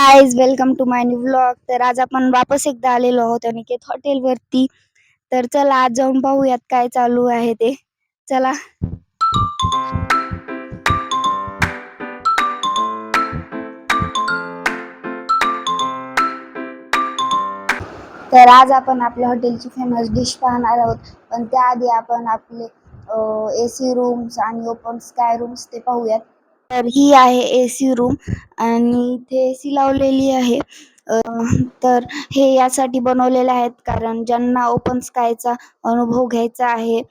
Guys welcome to my new vlog. तर आज आपण वापस एकदा आलेलो आहोत अनिकेत हॉटेलवरती. तर चला आज जाऊन पाहूयात काय चालू आहे ते. चला. तर आज आपण आपल्या हॉटेलची फेमस डिश पाहणार आहोत, पण त्याआधी आपण आपले AC रूम्स आणि ओपन स्काय रूम्स ते पाहूयात. तर ही आहे AC रूम आणि इथे AC लावलेली आहे. तर हे यासाठी बनवलेले आहेत कारण ज्यांना ओपन स्कायचा अनुभव घ्यायचा आहे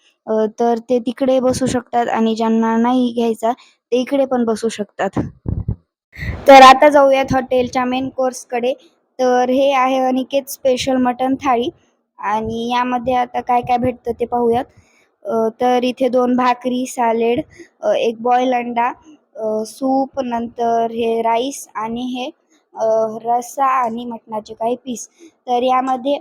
तर ते तिकडे बसू शकतात आणि ज्यांना नाही घ्यायचा ते इकडे पण बसू शकतात. तर आता जाऊयात हॉटेलच्या मेन कोर्सकडे. तर हे आहे अनिकेत स्पेशल मटन थाळी आणि यामध्ये आता काय काय भेटतं ते पाहूयात. तर इथे 2 भाकरी, सॅलेड, एक बॉईल अंडा, सूप, नंतर हे राईस आणि हे रस्सा आणि मटणाचे काही पीस. तर यामध्ये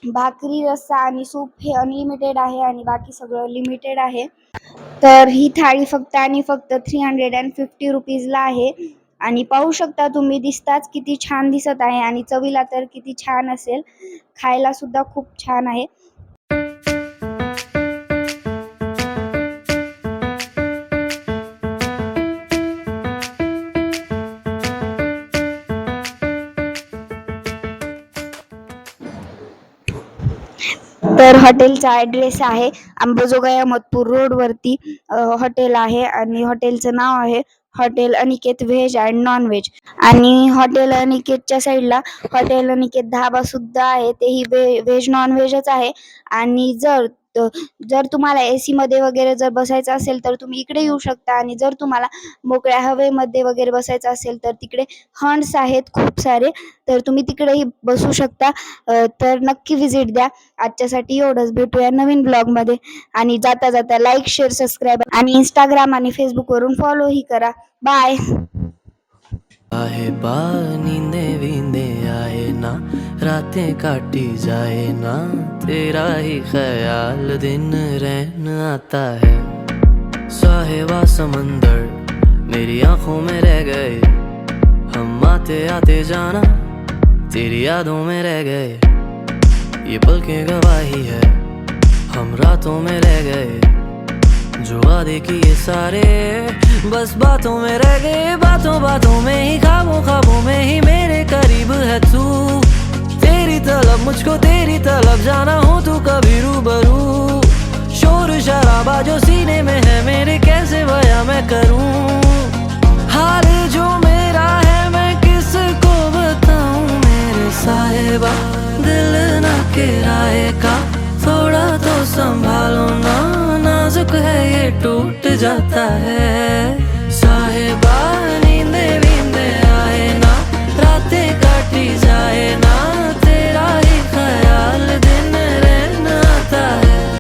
भाकरी, रस्सा आणि सूप हे अनलिमिटेड आहे आणि बाकी सगळं लिमिटेड आहे. तर ही थाळी फक्त आणि फक्त 350 रुपीजला आहे आणि पाहू शकता तुम्ही, दिसताच किती छान दिसत आहे आणि चवीला तर किती छान असेल. खायला सुद्धा खूप छान आहे. तर हॉटेलचा ॲड्रेस आहे अंबाजोगाई अहमदपूर रोडवरती हॉटेल आहे आणि हॉटेलचं नाव आहे hotel Aniket veg and non veg. आणि हॉटेल अनिकेतच्या साईडला हॉटेल अनिकेत धाबा सुद्धा आहे, तेही व्हेज नॉन व्हेजच आहे. आणि जर तुम्हाला AC मध्ये वगैरे जर बसायचं असेल तर तुम्ही इकडे येऊ शकता आणि जर तुम्हाला मोकळ्या हवेमध्ये वगैरे बसायचं असेल तर तिकडे हॉर्न्स आहेत खूप सारे, तर तुम्ही तिकडेही बसू शकता. तर नक्की व्हिजिट द्या. आजच्यासाठी एवढंच. भेटूया नवीन ब्लॉगमध्ये आणि जाता जाता लाईक, शेअर, सबस्क्राईब आणि इंस्टाग्राम आणि फेसबुकवरून फॉलोही करा. बाय. आहे बा नींदे वींदे आए ना, रातें काटी जाए ना, तेरा ही ख्याल दिन रहन आता है. साहेबा समंदर मेरी आंखों में रह गए, हम आते आते जाना तेरी यादों में रह गए. ये पलकें गवाही है, हम रातों में रह गए, जो वादे किए सारे बस बातों में रह गए. बातों बातों में ही, ख्वाबों ख्वाबों में ही मेरे करीब है तू. तेरी तलब मुझको, तेरी तलब जाना हो तू कभी रूबरू. शोर शराबा जो सीने में है मेरे, कैसे बयां मैं करूं. हाल जो मेरा है मैं किसको बताऊं. मेरे साहिबा दिल ना किराए का, थोड़ा तो संभालो ना, नाजुक है ये टूट जाता है. साहिबा नींदे वींदे आए ना, रातें काटी